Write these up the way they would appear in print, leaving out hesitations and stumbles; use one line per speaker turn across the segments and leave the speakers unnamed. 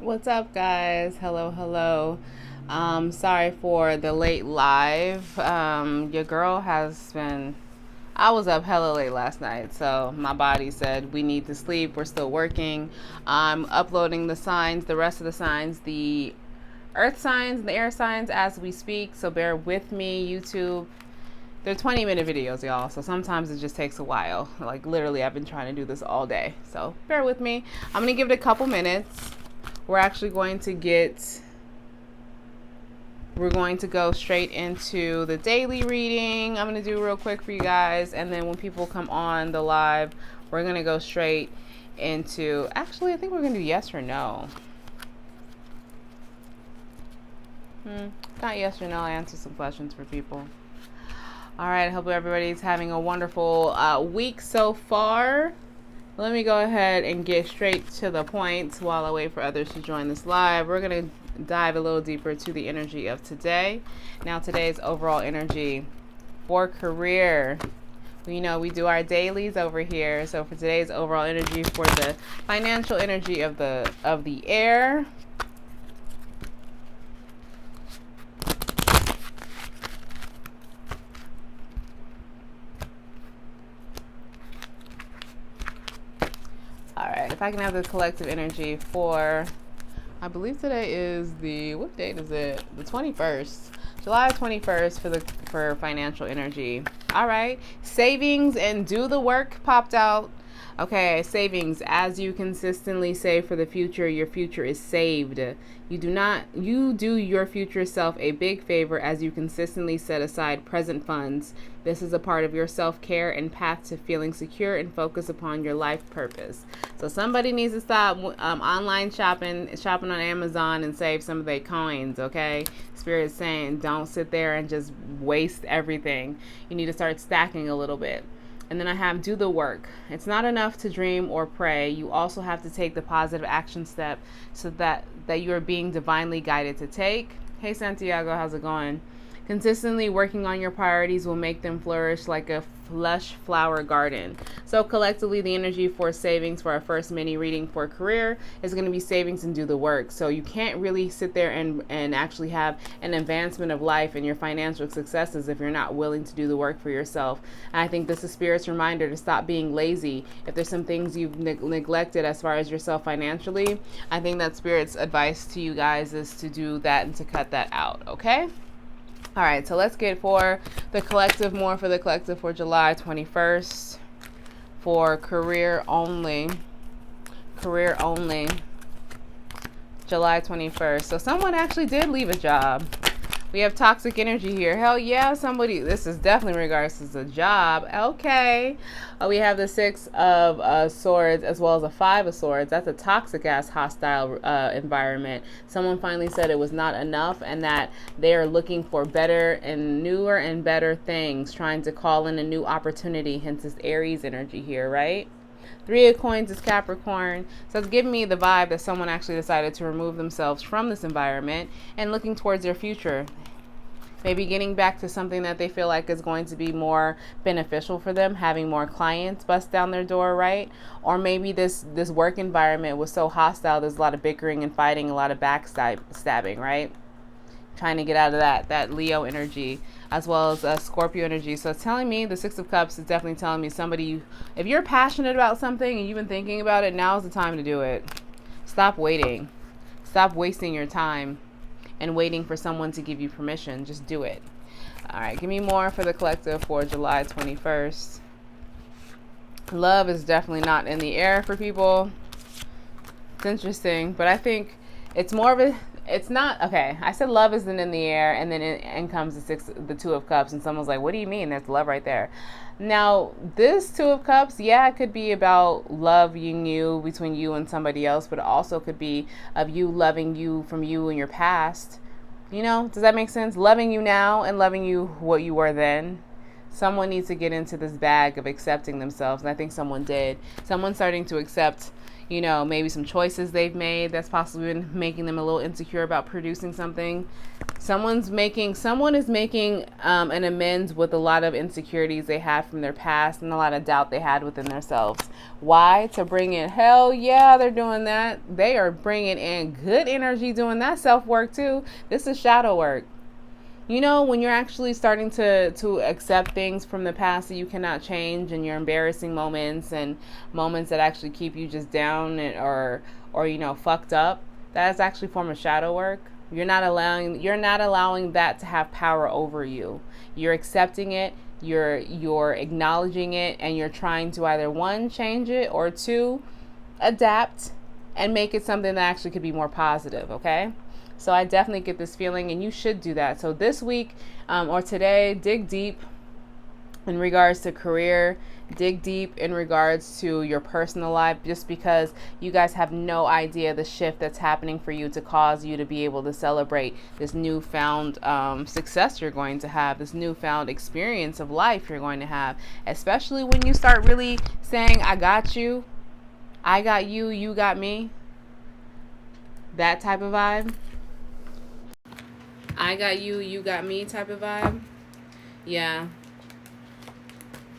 What's up, guys? Hello, hello. Sorry for the late live. Your girl has been. I was up hella late last night, so my body said we need to sleep. We're still working. I'm uploading the signs, the rest of the signs, the earth signs and the air signs as we speak. So bear with me, YouTube. They're 20-minute videos, y'all. So sometimes it just takes a while. Like literally, I've been trying to do this all day. So bear with me. I'm gonna give it a couple minutes. We're actually going to we're going to go straight into the daily reading. I'm going to do real quick for you guys. And then when people come on the live, we're going to go straight into, actually, I think we're going to do yes or no. Not yes or no. I answer some questions for people. All right. I hope everybody's having a wonderful week so far. Let me go ahead and get straight to the point while I wait for others to join this live. We're going to dive a little deeper to the energy of today. Now, today's overall energy for career. We know we do our dailies over here. So for today's overall energy for the financial energy of the air. All right, if I can have the collective energy for, I believe today is the, what date is it? The 21st. July 21st for financial energy. All right, savings and do the work popped out. Okay, savings. As you consistently save for the future, your future is saved. You do your future self a big favor as you consistently set aside present funds. This is a part of your self-care and path to feeling secure and focus upon your life purpose. So somebody needs to stop online shopping on Amazon and save some of their coins, okay? Spirit's saying don't sit there and just waste everything. You need to start stacking a little bit. And then I have do the work. It's not enough to dream or pray. You also have to take the positive action step so that you are being divinely guided to take. Hey Santiago, how's it going? Consistently working on your priorities will make them flourish like a lush flower garden. So collectively, the energy for savings for our first mini reading for career is going to be savings and do the work. So you can't really sit there and actually have an advancement of life and your financial successes if you're not willing to do the work for yourself. And I think this is Spirit's reminder to stop being lazy. If there's some things you've neglected as far as yourself financially, I think that Spirit's advice to you guys is to do that and to cut that out, okay? All right, so let's get for the collective, more for the collective for July 21st for career only. Career only. July 21st. So someone actually did leave a job. We have toxic energy here. Hell yeah, somebody. This is definitely in regards to the job. Okay. We have the 6 of Swords as well as a 5 of Swords. That's a toxic ass hostile environment. Someone finally said it was not enough and that they are looking for better and newer and better things, trying to call in a new opportunity. Hence this Aries energy here, right? 3 of Coins is Capricorn. So it's giving me the vibe that someone actually decided to remove themselves from this environment and looking towards their future. Maybe getting back to something that they feel like is going to be more beneficial for them, having more clients bust down their door, right? Or maybe this work environment was so hostile, there's a lot of bickering and fighting, a lot of backstabbing, right? Trying to get out of that Leo energy as well as Scorpio energy. So it's telling me, the 6 of Cups is definitely telling me somebody, if you're passionate about something and you've been thinking about it, now's the time to do it. Stop waiting. Stop wasting your time and waiting for someone to give you permission. Just do it. All right, give me more for the collective for July 21st. Love is definitely not in the air for people. It's interesting, but I think it's more of a, it's not, okay, I said love isn't in the air, and then in comes the 2 of Cups, and someone's like, what do you mean? There's love right there. Now, this 2 of Cups, yeah, it could be about loving you between you and somebody else, but it also could be of you loving you from you in your past. You know, does that make sense? Loving you now and loving you what you were then. Someone needs to get into this bag of accepting themselves, and I think someone did. Someone's starting to accept, you know, maybe some choices they've made that's possibly been making them a little insecure about producing something. Someone is making an amends with a lot of insecurities they had from their past and a lot of doubt they had within themselves. Why? To bring in, hell yeah, they're doing that. They are bringing in good energy doing that self-work too. This is shadow work. You know, when you're actually starting to accept things from the past that you cannot change, and your embarrassing moments and moments that actually keep you just down or you know, fucked up, that is actually a form of shadow work. You're not allowing that to have power over you. You're accepting it, you're acknowledging it, and you're trying to either one, change it, or two, adapt and make it something that actually could be more positive, okay? So I definitely get this feeling, and you should do that. So this week or today, dig deep in regards to career, dig deep in regards to your personal life, just because you guys have no idea the shift that's happening for you to cause you to be able to celebrate this newfound success you're going to have, this newfound experience of life you're going to have, especially when you start really saying, I got you, I got you, you got me. That type of vibe. I got you, you got me type of vibe. Yeah.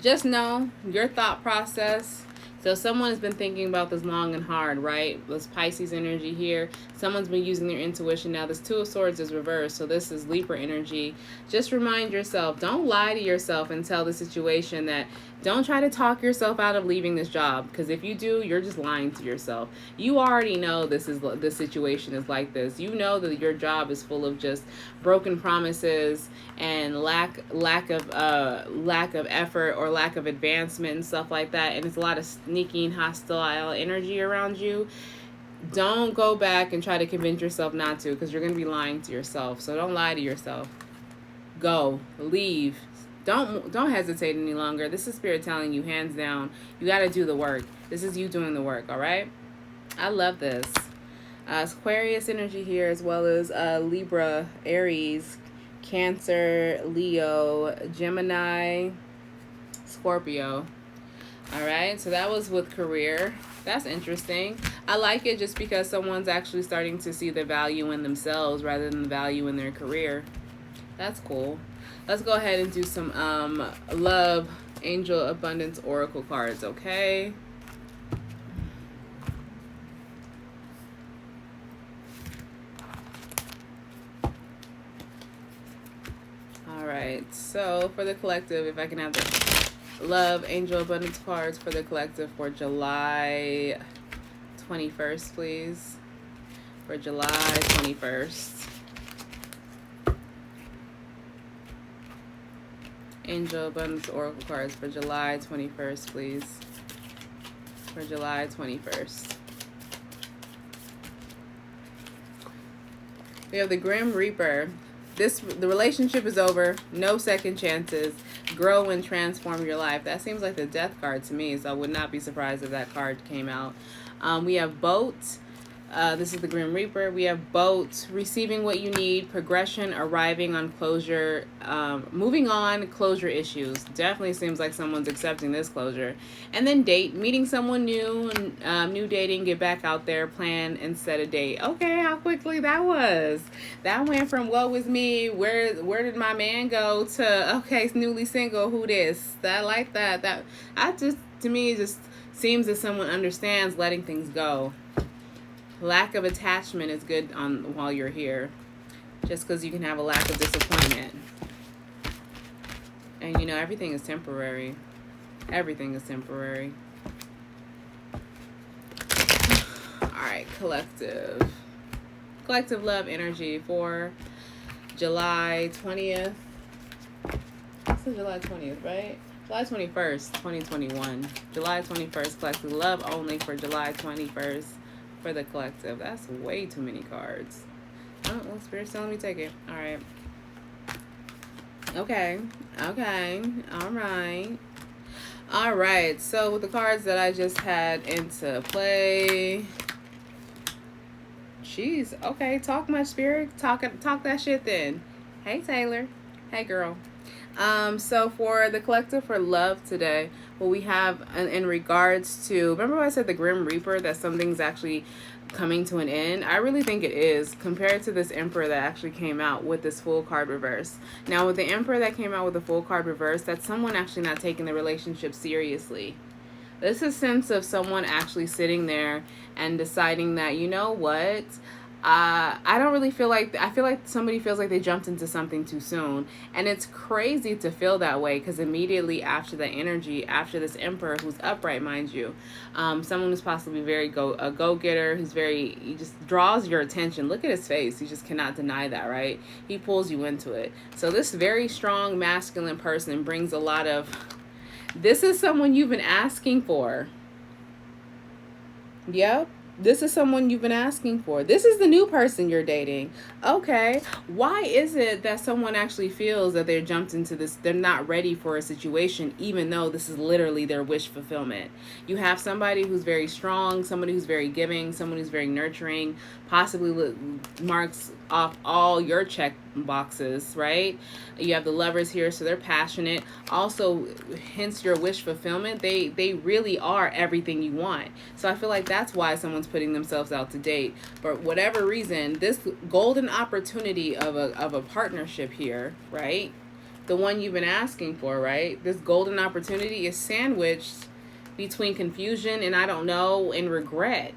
Just know your thought process. So someone has been thinking about this long and hard, right? This Pisces energy here. Someone's been using their intuition. Now this Two of Swords is reversed, so this is Libra energy. Just remind yourself, don't lie to yourself and tell the situation that, don't try to talk yourself out of leaving this job, because if you do, you're just lying to yourself. You already know this situation is like this. You know that your job is full of just broken promises and lack of effort or lack of advancement and stuff like that, and it's a lot of sneaking hostile energy around you. Don't go back and try to convince yourself not to, because you're going to be lying to yourself. So don't lie to yourself. Go, leave. Don't hesitate any longer. This is Spirit telling you, hands down, you got to do the work. This is you doing the work, all right? I love this. Aquarius energy here, as well as Libra, Aries, Cancer, Leo, Gemini, Scorpio. All right, so that was with career. That's interesting. I like it just because someone's actually starting to see the value in themselves rather than the value in their career. That's cool. Let's go ahead and do some love, angel, abundance, oracle cards, okay? All right, so for the collective, if I can have the love, angel, abundance cards for the collective for July 21st, please. For July 21st. Angel, abundance, oracle cards for July 21st, please. For July 21st. We have the Grim Reaper. The relationship is over. No second chances. Grow and transform your life. That seems like the death card to me, so I would not be surprised if that card came out. We have Boat. This is the Grim Reaper. We have Boat, receiving what you need, progression, arriving on closure, moving on, closure issues. Definitely seems like someone's accepting this closure. And then date, meeting someone new, new dating, get back out there, plan and set a date. Okay, how quickly that was. That went from what was me, where did my man go, to okay, newly single, who this? I like that. To me, it just seems that someone understands letting things go. Lack of attachment is good while you're here, just because you can have a lack of disappointment. And you know, everything is temporary. Everything is temporary. All right, collective love energy for July 20th. This is July 20th, right? July 21st, 2021. July 21st, collective love only for July 21st. For the collective. That's way too many cards. Oh, well, Spirit's telling me to take it. All right. Okay. All right. So with the cards that I just had into play, jeez. Okay. Talk my Spirit. Talk that shit then. Hey, Taylor. Hey, girl. So for the collective for love today, what we have in regards to, remember when I said the Grim Reaper, that something's actually coming to an end? I really think it is, compared to this Emperor that actually came out with this Fool card reverse. Now with the Emperor that came out with the Fool card reverse, that's someone actually not taking the relationship seriously. This is a sense of someone actually sitting there and deciding that, you know what, I don't really feel like, I feel like somebody feels like they jumped into something too soon. And it's crazy to feel that way, because immediately after the energy, after this Emperor, who's upright, mind you, someone who's possibly very a go-getter, who's very, he just draws your attention. Look at his face. You just cannot deny that, right? He pulls you into it. So this very strong masculine person brings a lot of, this is someone you've been asking for. Yep. This is someone you've been asking for. This is the new person you're dating. Okay. Why is it that someone actually feels that they're jumped into this, they're not ready for a situation, even though this is literally their wish fulfillment? You have somebody who's very strong, somebody who's very giving, someone who's very nurturing, possibly marks off all your check boxes, right? You have the Lovers here, so they're passionate. Also, hence your wish fulfillment. They really are everything you want. So I feel like that's why someone's putting themselves out to date. For whatever reason, this golden opportunity of a partnership here, right? The one you've been asking for, right? This golden opportunity is sandwiched between confusion and I don't know and regret.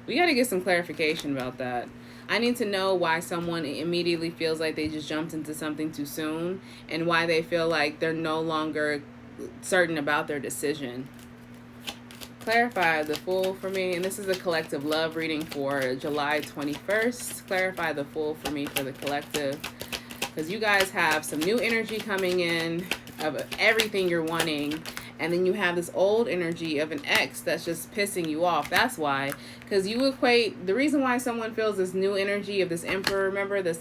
We got to get some clarification about that. I need to know why someone immediately feels like they just jumped into something too soon, and why they feel like they're no longer certain about their decision. Clarify the Fool for me, and this is a collective love reading for July 21st. Clarify the Fool for me for the collective, because you guys have some new energy coming in of everything you're wanting. And then you have this old energy of an ex that's just pissing you off. That's why. Because you equate, the reason why someone feels this new energy of this Emperor, remember, this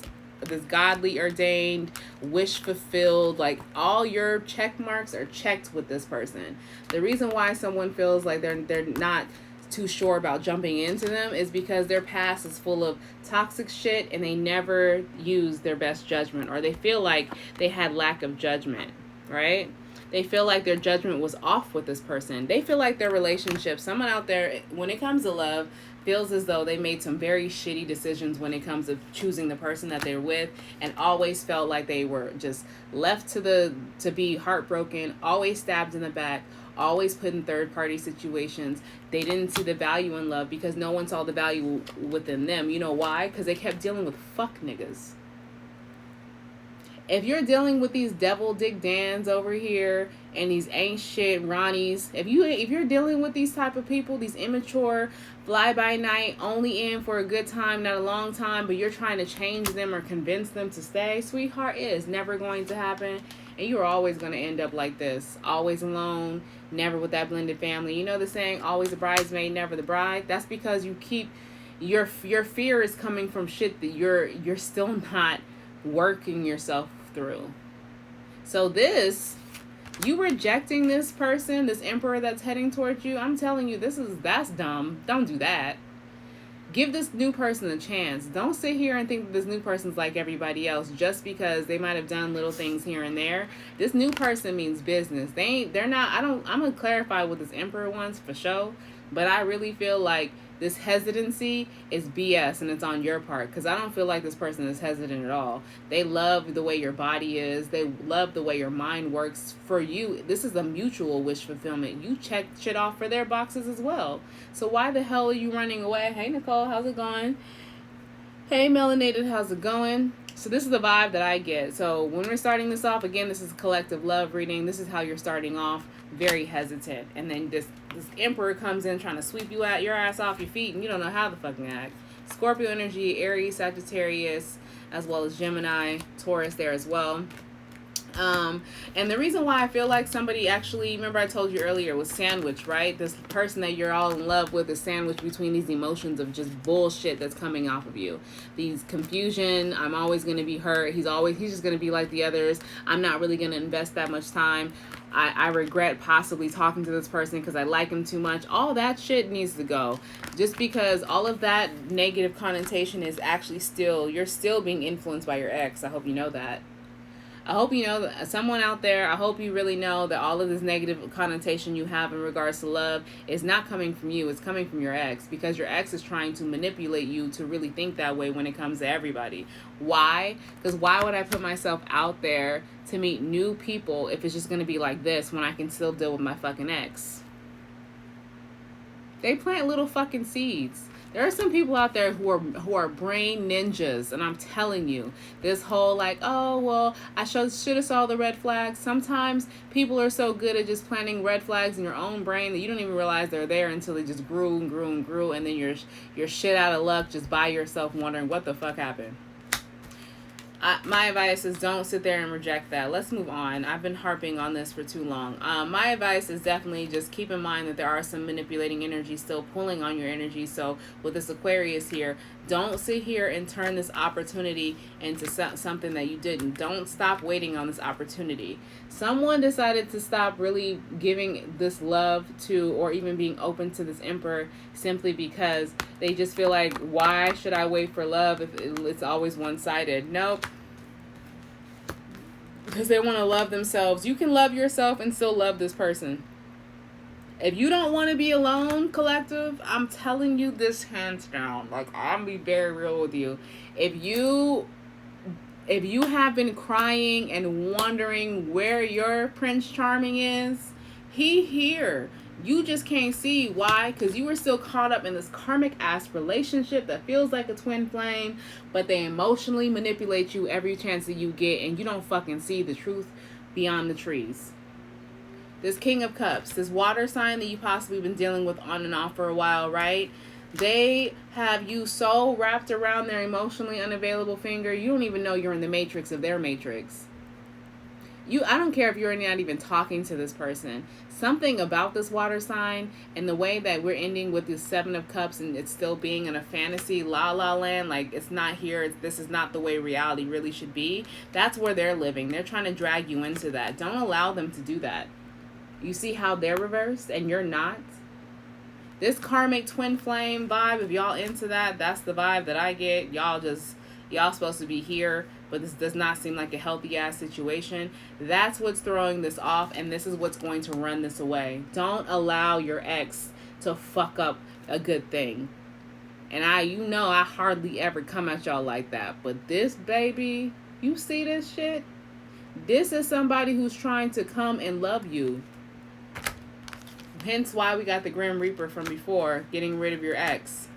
godly ordained, wish fulfilled, like all your check marks are checked with this person. The reason why someone feels like they're not too sure about jumping into them is because their past is full of toxic shit and they never use their best judgment, or they feel like they had lack of judgment, right? They feel like their judgment was off with this person. They feel like their relationship, someone out there, when it comes to love, feels as though they made some very shitty decisions when it comes to choosing the person that they're with, and always felt like they were just left to be heartbroken, always stabbed in the back, always put in third-party situations. They didn't see the value in love because no one saw the value within them. You know why? Because they kept dealing with fuck niggas. If you're dealing with these devil dick Dans over here and these ain't shit Ronnies, if you're dealing with these type of people, these immature, fly by night, only in for a good time, not a long time, but you're trying to change them or convince them to stay, sweetheart, it is never going to happen. And you're always going to end up like this, always alone, never with that blended family. You know the saying, always a bridesmaid, never the bride? That's because you keep, your fear is coming from shit that you're still not working yourself through. So you rejecting this person, this Emperor that's heading towards you, I'm telling you, that's dumb. Don't do that. Give this new person a chance. Don't sit here and think that this new person's like everybody else just because they might have done little things here and there. This new person means business. I'm gonna clarify what this Emperor wants for sure, but I really feel like this hesitancy is BS, and it's on your part, because I don't feel like this person is hesitant at all. They love the way your body is. They love the way your mind works. For you, this is a mutual wish fulfillment. You check shit off for their boxes as well. So why the hell are you running away? Hey, Nicole, how's it going? Hey, Melanated, how's it going? So this is the vibe that I get. So when we're starting this off, again, this is a collective love reading. This is how you're starting off, very hesitant. And then this Emperor comes in trying to sweep you out, your ass off your feet, and you don't know how to fucking act. Scorpio energy, Aries, Sagittarius, as well as Gemini, Taurus there as well. And the reason why I feel like somebody actually, remember I told you earlier, was sandwiched, right? This person that you're all in love with is sandwiched between these emotions of just bullshit that's coming off of you. These confusion, I'm always going to be hurt. He's just going to be like the others. I'm not really going to invest that much time. I regret possibly talking to this person because I like him too much. All that shit needs to go. Just because all of that negative connotation is actually you're still being influenced by your ex. I hope you know that. I hope you know that someone out there, I hope you really know that all of this negative connotation you have in regards to love is not coming from you. It's coming from your ex, because your ex is trying to manipulate you to really think that way when it comes to everybody. Why? Because why would I put myself out there to meet new people if it's just going to be like this when I can still deal with my fucking ex? They plant little fucking seeds. There are some people out there who are brain ninjas, and I'm telling you, this whole like, oh well, I should have saw the red flags. Sometimes people are so good at just planting red flags in your own brain that you don't even realize they're there until they just grew and grew and grew, and then you're shit out of luck just by yourself wondering what the fuck happened. My advice is don't sit there and reject that. Let's move on. I've been harping on this for too long. My advice is definitely just keep in mind that there are some manipulating energies still pulling on your energy. So with this Aquarius here, don't sit here and turn this opportunity into something that you didn't. Don't stop waiting on this opportunity. Someone decided to stop really giving this love to, or even being open to this Emperor, simply because they just feel like, why should I wait for love if it's always one-sided? Nope. Because they want to love themselves. You can love yourself and still love this person. If you don't want to be alone, collective, I'm telling you this hands down. Like, I'm be very real with you. If you have been crying and wondering where your Prince Charming is, he here. You just can't see. Why? Because you were still caught up in this karmic ass relationship that feels like a twin flame, but they emotionally manipulate you every chance that you get, and you don't fucking see the truth beyond the trees. This King of Cups, this water sign that you possibly been dealing with on and off for a while, right? They have you so wrapped around their emotionally unavailable finger, you don't even know you're in the matrix of their matrix. I don't care if you're not even talking to this person. Something about this water sign and the way that we're ending with this Seven of Cups and it's still being in a fantasy la la land, like it's not here, this is not the way reality really should be. That's where they're living. They're trying to drag you into that. Don't allow them to do that. You see how they're reversed and you're not? This karmic twin flame vibe, if y'all into that, that's the vibe that I get. Y'all supposed to be here, but this does not seem like a healthy ass situation. That's what's throwing this off, and this is what's going to run this away. Don't allow your ex to fuck up a good thing. And I hardly ever come at y'all like that, but this baby, you see this shit? This is somebody who's trying to come and love you. Hence why we got the Grim Reaper from before, getting rid of your ex.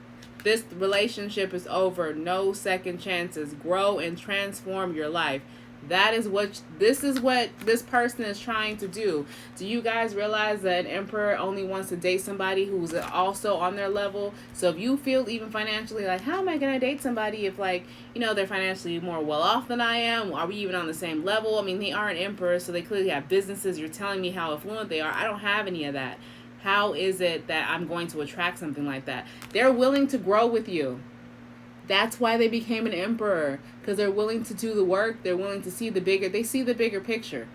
This relationship is over. No second chances. Grow and transform your life. This is what this person is trying to do. Do you guys realize that an Emperor only wants to date somebody who's also on their level? So if you feel even financially like, how am I going to date somebody if they're financially more well off than I am? Are we even on the same level? I mean, they are an Emperor, so they clearly have businesses. You're telling me how affluent they are. I don't have any of that. How is it that I'm going to attract something like that? They're willing to grow with you. That's why they became an Emperor, because they're willing to do the work. They're willing to see the bigger picture.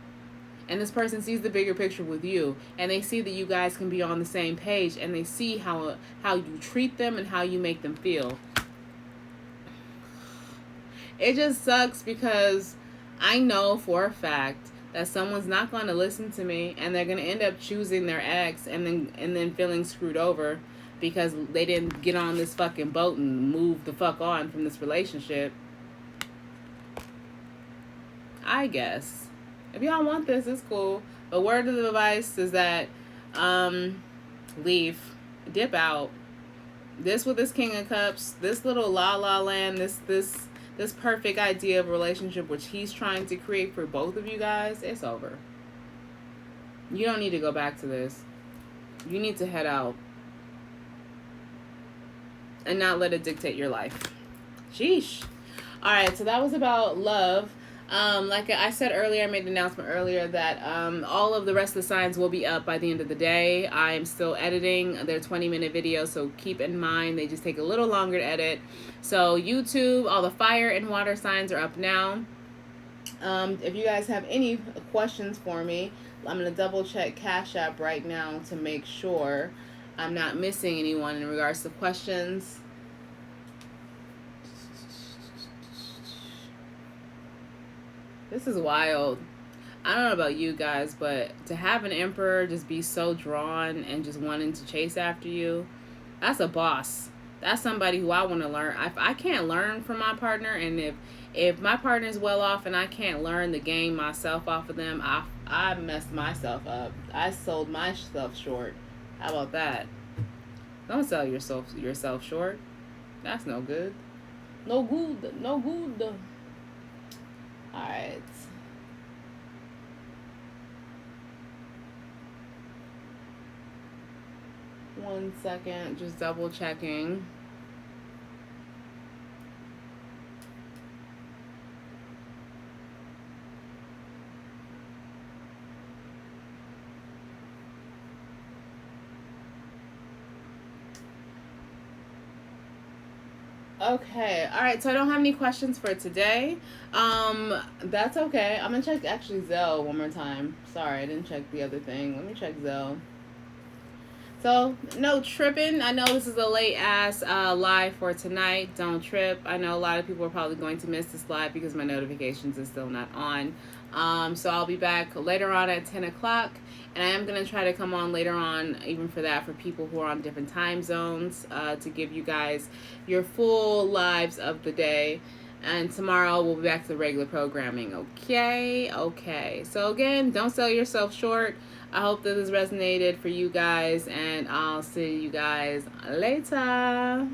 And this person sees the bigger picture with you, and they see that you guys can be on the same page, and they see how you treat them and how you make them feel. It just sucks because I know for a fact that someone's not going to listen to me, and they're going to end up choosing their ex and then feeling screwed over because they didn't get on this fucking boat and move the fuck on from this relationship. I guess. If y'all want this, it's cool. But word of the advice is that leave. Dip out. This with this King of Cups, this little la la land, this perfect idea of a relationship which he's trying to create for both of you guys, it's over. You don't need to go back to this. You need to head out and not let it dictate your life. Sheesh. Alright, so that was about love. Like I said earlier, I made an announcement earlier that all of the rest of the signs will be up by the end of the day. I am still editing their 20-minute videos, so keep in mind they just take a little longer to edit. So YouTube, all the fire and water signs are up now. If you guys have any questions for me, I'm going to double check CashApp right now to make sure I'm not missing anyone in regards to questions. This is wild. I don't know about you guys, but to have an emperor just be so drawn and just wanting to chase after you, that's a boss. That's somebody who I want to learn. If I can't learn from my partner, and if my partner is well off and I can't learn the game myself off of them, I messed myself up. I sold myself short. How about that? Don't sell yourself short. That's no good. No good. No good. All right. One second, just double checking. Okay, all right, so I don't have any questions for today. That's okay. I'm gonna check actually Zelle one more time. Sorry, I didn't check the other thing. Let me check Zelle. So, no tripping. I know this is a late ass live for tonight. Don't trip. I know a lot of people are probably going to miss this live because my notifications is still not on. So I'll be back later on at 10 o'clock. And I am going to try to come on later on, even for that, for people who are on different time zones, to give you guys your full lives of the day. And tomorrow we'll be back to the regular programming. Okay? Okay. So again, don't sell yourself short. I hope this has resonated for you guys, and I'll see you guys later.